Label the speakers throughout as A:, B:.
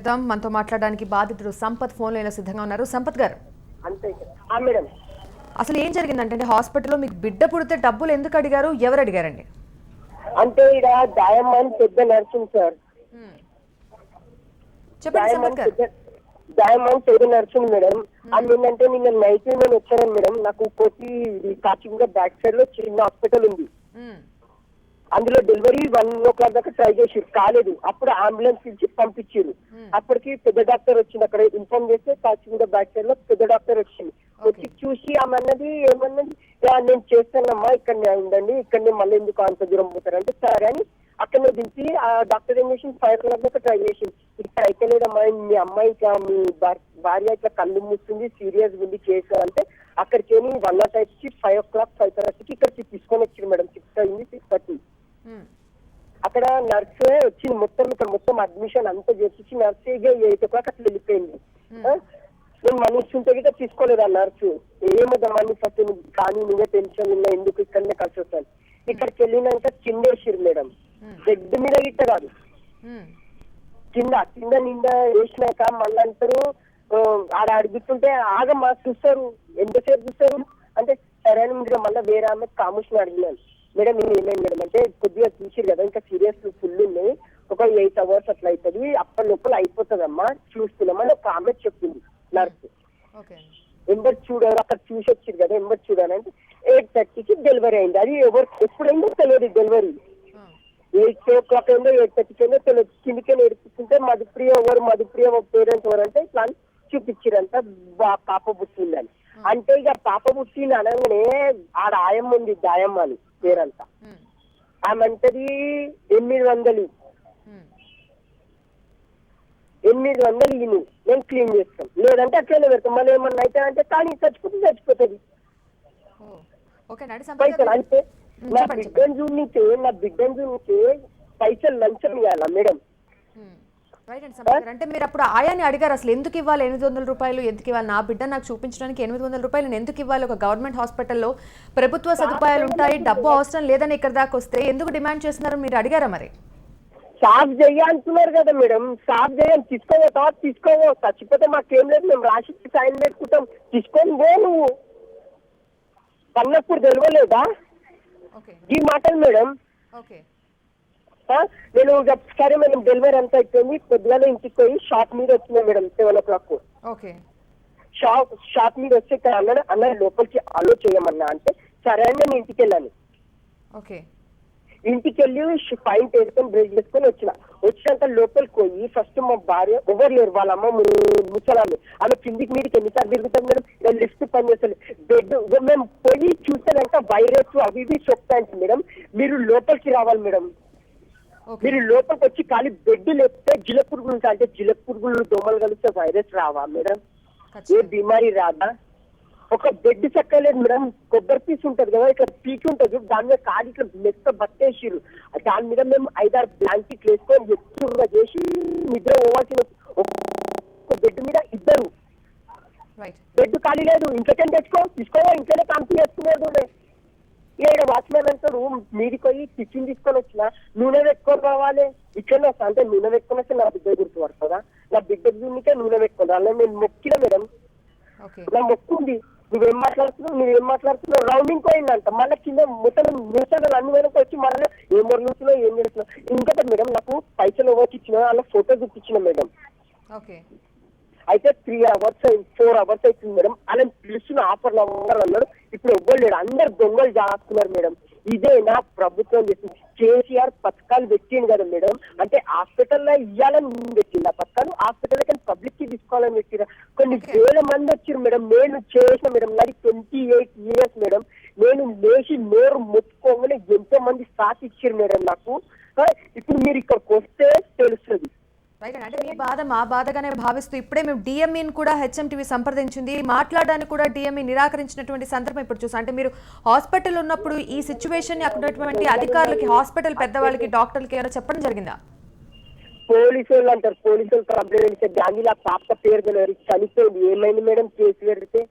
A: చేద్దాం. మనతో మాట్లాడడానికి బాధితుడు సంపత్ ఫోన్ లైన్లో సిద్ధంగా ఉన్నారు. సంపత్ గారు,
B: అంతే మేడం.
A: అసలు ఏం జరిగిందంటే హాస్పిటల్లో మీకు బిడ్డ పుడితే డబ్బులు ఎందుకు అడిగారు, ఎవరు అడిగారండి?
B: అంటే ఇక్కడ దాయమ్మని పెద్ద నర్సింగ్ సార్,
A: చెప్పండి సంపత్ గారు.
B: దాయమ్మని పెద్ద నర్సింగ్ మేడం. అది ఏంటంటే నిన్న నైట్ నేను వచ్చాను మేడం. నాకు కోటి కాచిగూడ బ్యాక్ సైడ్ లో చిన్న హాస్పిటల్ ఉంది. అందులో డెలివరీ 1 o'clock దాకా ట్రై చేసి కాలేదు. అప్పుడు అంబులెన్స్ పిలిచి పంపించారు. అప్పటికి పెద్ద డాక్టర్ వచ్చింది. అక్కడ ఇన్ఫార్మ్ చేస్తే కాచిగూడ బ్యాక్ సైడ్ లో పెద్ద డాక్టర్ వచ్చింది. వచ్చి చూసి ఆమె ఏమన్నది, నేను చేస్తానమ్మా, ఇక్కడనే ఉండండి, ఇక్కడనే మళ్ళీ ఎందుకు అంత దూరం పోతారంటే సరే అని అక్కడనే దించి ఆ డాక్టర్ ఏం చేసి 5 o'clock దాకా ట్రై చేసింది. ఇక్కడ అయితే లేదమ్మా, మీ అమ్మాయి ఇట్లా మీ భార్య ఇట్లా కళ్ళు మూస్తుంది, సీరియస్ ఉంది కేసు అంటే అక్కడికి 1:05కి 5 o'clock 5:30కి ఇక్కడికి తీసుకొని వచ్చింది మేడం. 6 అయింది, 6:30. అక్కడ నర్స్ వచ్చింది. ఇక్కడ మొత్తం అడ్మిషన్ అంతా చేసి నర్స్ 8 o'clock అట్లా వెళ్ళిపోయింది. నేను మనీ ఇస్తుంటే కూడా తీసుకోలేదు ఆ నర్సు. ఏమో మనీ ఫస్ట్ కానీ నువ్వే టెన్షన్ ఉన్నా, ఎందుకు ఇక్కడనే కలిసి వస్తాను. ఇక్కడికి వెళ్ళినాక చిండేసిరు మేడం. బెడ్ మీద గిట్ట కాదు, కింద నిండా వేసినాక మళ్ళీ అంటారు ఆడ అడుగుతుంటే ఆగమ్మా చూస్తారు, ఎంతసేపు చూస్తారు అంటే సరే అని మీరు మళ్ళీ వేరే ఆమె కాముష్ని అడిగినాను. మేడం నేను ఏమైంది మేడం అంటే కొద్దిగా చూసిరు కదా, ఇంకా సీరియస్ ఫుల్ ఉన్నాయి, ఒక 8 hours అట్లా అవుతుంది, అప్పటి లోపల అయిపోతుందమ్మా, చూస్తున్నామని ఒక ఆమె చెప్పింది నర్సు. ఎంబర్ చూడాలి, అక్కడ చూసి వచ్చింది కదా, ఎంబర్ చూడాలంటే 8:30కి డెలివరీ అయింది. అది ఎప్పుడైందో తెలియదు డెలివరీ. 8 o'clock అయిందో 8:30కి అయిందో తెలియదు. కిందికే నేర్పిస్తుంటే మధుప్రియ పేరెంట్స్ ఎవరంటే ఇట్లా చూపించారంట పాప పుట్టిందని. అంటే ఇక పాప పుట్టింది అనగానే ఆడ ఆయమ్మ ఉంది, దాయమ్మ అని పేరంతా. ఆమె అంటది 800 ఇను, నేను క్లీన్ చేస్తాం, లేదంటే అట్లనే పెడతాం, మళ్ళీ ఏమన్నా అయితే అంటే కానీ చచ్చిపోతుంది. అంటే నా బిడ్డను చూడనికే పైసలు లంచం ఇవ్వాలా మేడం?
A: అంటే మీరు అప్పుడు ఆయాని అడిగారు అసలు ఎందుకు ఇవ్వాలి 800 రూపాయలు, ఎందుకు ఇవ్వాలి, నా బిడ్డ నాకు చూపించడానికి 800 రూపాయలు ఎందుకు ఇవ్వాలి? ఒక గవర్నమెంట్ హాస్పిటల్లో ప్రభుత్వ సదుపాయాలు ఉంటాయి, డబ్బు అవసరం లేదని ఇక్కడ దాకా వస్తే ఎందుకు డిమాండ్ చేస్తున్నారు మీరు అడిగారా? మరి
B: సాఫ్ చెయ్య అంటున్నారు కదా మేడం, సాఫ్ చేయాలి, తీసుకోవో చచ్చిపోతే మాకేం లేదు, మేము రాసి సైన్ పెట్టుకుంటాం, తీసుకొని పో. నువ్వు కన్నప్పుడు తెలియలేదా ఈ మాటలు మేడం? నేను సరే మేడం డెలివరీ అంతా అయిపోయింది, పొద్దుగానే ఇంటికి పోయి షాప్ మీద వచ్చినా మేడం 7 o'clock. షాప్ మీద వచ్చి అన్న లోపలికి అలో చేయమన్నా అంటే సరే అని నేను ఇంటికి వెళ్ళాను. ఇంటికి వెళ్ళి పాయింట్ వేసుకొని బ్రేక్ చేసుకొని వచ్చినాక లోపలికి పోయి ఫస్ట్ మా భార్య ఎవరు లేరు, వాళ్ళ అమ్మ ముసలాలు, ఆమె కిందికి మీదకి ఎన్నిసార్లు తిరుగుతాం మేడం, లిఫ్ట్ పని చేస్తాను. బెడ్ మేము పోయి చూసానంట వైరస్ అవి ఇవి చెప్తాయంట మేడం. మీరు లోపలికి రావాలి మేడం. మీరు లోపలికి వచ్చి ఖాళీ బెడ్ లేకపోతే జిల పురుగులు ఉంటాయి, అంటే జిల పురుగులు దోమలు కలిస్తే వైరస్ రావా మేడం? ఏ బీమారీ రాదా? ఒక బెడ్ చక్కలేదు మేడం, కొబ్బరి పీస్ ఉంటది కదా, ఇట్లా పీకి ఉంటది, దాని మీద కాడి ఇట్లా మెత్త బట్టేసిరు, దాని మీద మేము 5-6 బ్లాంకెట్లు వేసుకొని ఎక్కువగా చేసి నిద్ర పోవాల్సిన. బెడ్ మీద 2 బెడ్ ఖాళీ లేదు, ఇంట్లోనే తీసుకోవా ఇంట్లోనే కంపెనీ వేసుకునేది. ఇక్కడ వాచ్మెన్ అంటారు మీదికి పోయి టిఫిన్ తీసుకొని వచ్చిన నూనె పెట్టుకొని రావాలి, ఇట్లనే వస్తా అంటే నూనె పెట్టుకొని వస్తే నా బిడ్డ గుర్తుపడుతుందా? నా బిడ్డ దీనికే నూనె పెట్టుకుని రాలే, నేను మొక్కిన మేడం, నా మొక్కుంది. నువ్వేం మాట్లాడుతున్నావు రౌండింగ్ పోయిందంట. మళ్ళీ కింద మొత్తం నిమిషాలు అన్ని వరకు వచ్చి మళ్ళీ ఏం మొదలుతున్నావు ఏం చేస్తున్నావు. ఇంకొకటి మేడం నాకు పైసలు ఎవరికి ఇచ్చిన అలా ఫోటో చూపించిన మేడం. అయితే 3 hours 4 hours అవుతుంది మేడం. అలా పిలుస్తున్న ఆఫర్లు అన్నాడు. ఇప్పుడు ఎవ్వరు లేడు, అందరు దొంగలు చేస్తున్నారు మేడం. ఇదే నా ప్రభుత్వం చేసింది. కేసీఆర్ పథకాలు పెట్టింది కదా మేడం, అంటే హాస్పిటల్లో ఇవ్వాలని పెట్టింది ఆ పథకాలు, హాస్పిటల్ కానీ పబ్లిక్ కి తీసుకోవాలని పెట్టిన. కొన్ని వేల మంది వచ్చారు మేడం. నేను చేసిన మేడం, నాది 28 years మేడం. నేను లేచి నోరు మొత్తుకోగానే ఎంతో మంది సాథ్ ఇచ్చారు మేడం నాకు. ఇప్పుడు మీరు ఇక్కడికి వస్తే తెలుస్తుంది.
A: అంటే మీ బాధ మా బాధగానే భావిస్తూ ఇప్పుడే మేము డిఎంఈని కూడా హెచ్ఎంటీవీ సంప్రదించింది, మాట్లాడడానికి కూడా డిఎంఈ నిరాకరించినటువంటి సందర్భం ఇప్పుడు చూసాం. అంటే మీరు హాస్పిటల్ ఉన్నప్పుడు ఈ సిచ్యువేషన్ అక్కడటువంటి అధికారులకి, హాస్పిటల్ పెద్దవాళ్ళకి, డాక్టర్లకి ఏమైనా చెప్పడం జరిగిందా?
B: పోలీసు వాళ్ళు అంటారు, పోలీసు వాళ్ళు కంప్లైంట్ ఇస్తే గాంధీలా పాప పేరు తెలియదు, చనిపోయింది. ఏమైంది మేడం కేసు పెడితే?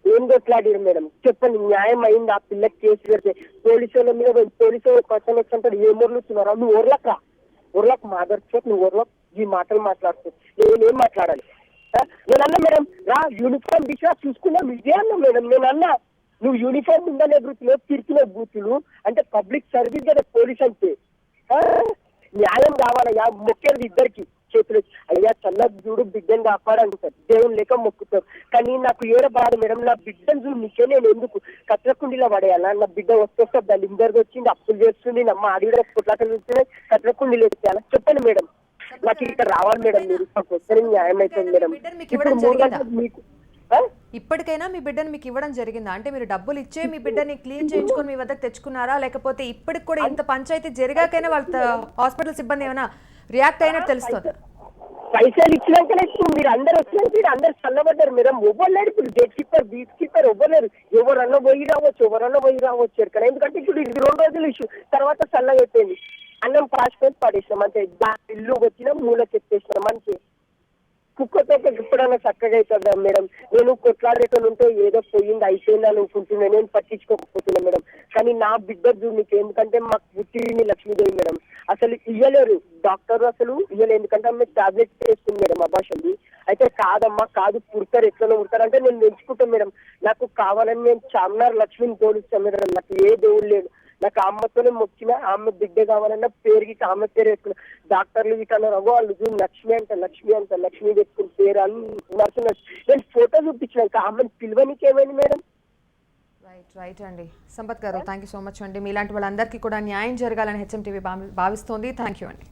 B: ఏం కొట్లాడారు మేడం చెప్పండి, న్యాయం అయింది? ఆ పిల్లకి కేసు పెడితే పోలీసు వాళ్ళ మీద పోలీసు వాళ్ళు క్వశ్చన్ వచ్చి అంటారు, ఏం ఊర్లుతున్నారు? నువ్వు ఊర్లకు రా, ఊర్లకు మాదర్ చోట్, నువ్వు ఊర్లో ఈ మాటలు మాట్లాడుతూ నేనేం మాట్లాడాలి? నేను అన్నా మేడం రా యూనిఫామ్ దిశ చూసుకున్నాం ఇదే అన్నా మేడం. నేను అన్నా నువ్వు యూనిఫామ్ ఉందనే బూతులు తిరిగిన బూతులు అంటే పబ్లిక్ సర్వీస్ కదా పోలీస్ అంటే. న్యాయం కావాలయ్యా, మొక్కేది ఇద్దరికి చేతులు. అయ్యా చల్లది చూడు బిడ్డను కాపాడంటారు, దేవుని లేక మొక్కుతారు. కానీ నాకు ఏడ బాధ మేడం, నా బిడ్డను చూడు నీకే నేను ఎందుకు కట్లకుండిలో పడేయాలా? నా బిడ్డ వస్తే దాని ఇందరికి వచ్చింది, అప్పులు చేస్తుంది, నమ్మ ఆడిడ కొట్లాటలు చూస్తున్నాయి, కట్లకుండిలో ఎత్తాలా? చెప్పండి మేడం. నాకు ఇక్కడ రావాలి మేడం, మీరు వస్తే న్యాయం అవుతుంది మేడం. ఇప్పుడు 3 గంటలకు మీకు
A: ఇప్పటికైనా మీ బిడ్డను మీకు ఇవ్వడం జరిగిందా? అంటే మీరు డబ్బులు ఇచ్చే మీ బిడ్డని క్లీన్ చేయించుకొని మీ వద్దకు తెచ్చుకున్నారా, లేకపోతే ఇప్పటికి కూడా ఇంత పంచాయతీ జరిగాకైనా వాళ్ళ హాస్పిటల్ సిబ్బంది ఏమైనా రియాక్ట్ అయినట్టు తెలుస్తుంది?
B: పైసలు ఇచ్చినాకనే మీరు అందరు వచ్చినాక అందరు చల్లబడ్డారు మేడం. ఎవ్వరు ఇప్పుడు గేట్ కీపర్ బీచ్ కీపర్ ఎవ్వరు, ఎవరన్నా పోయి రావచ్చు ఇక్కడ. ఎందుకంటే ఇప్పుడు ఇది 2 రోజులు ఇష్యూ, తర్వాత చల్లగా అయిపోయింది. అన్నం పాసిపోయి పడేసినాం అంతే, ఇల్లు వచ్చినాం మూలకి ఎత్తేసినాం అంతే. కుక్కతో ఎప్పుడన్నా చక్కగా అవుతుందా మేడం? నేను కొట్లాడేటోళ్ళు ఉంటే ఏదో పోయింది అయిపోయింది అని అనుకుంటున్నా, నేను పట్టించుకోకపోతున్నా మేడం. కానీ నా బిడ్డ చూడనికి, ఎందుకంటే మాకు పుట్టింది లక్ష్మీదేవి మేడం, అసలు ఇయ్యలేరు డాక్టర్, అసలు ఇయ్యలేదు. ఎందుకంటే ఆమె టాబ్లెట్ వేస్తుంది మేడం అభాషంది. అయితే కాదమ్మా కాదు పుడతారు, ఎట్లనో పుడతారు అంటే నేను పెంచుకుంటాను మేడం. నాకు కావాలని నేను చార్మినార్ లక్ష్మిని తోలుస్తాను మేడం. నాకు ఏ దేవుడు లేడు, నాకు అమ్మతోనే మొక్కిన ఆమె బిడ్డ కావాలన్నా పేరుకి ఆమె పేరు పెట్టుకున్నా. డాక్టర్లు ఇట్లా వాళ్ళు చూడు లక్ష్మి అంట లక్ష్మి పెట్టుకుని పేరు అని నడుస్తున్నారు. నేను ఫోటో చూపించినాక ఆమెను పిలువనికి ఏమైంది మేడం?
A: రైట్ అండి. సంపత్ గారు థ్యాంక్ యూ సో మచ్ అండి. మీలాంటి వాళ్ళందరికీ కూడా న్యాయం జరగాలని హెచ్ఎం టీవీ భావిస్తోంది. థ్యాంక్ యూ అండి.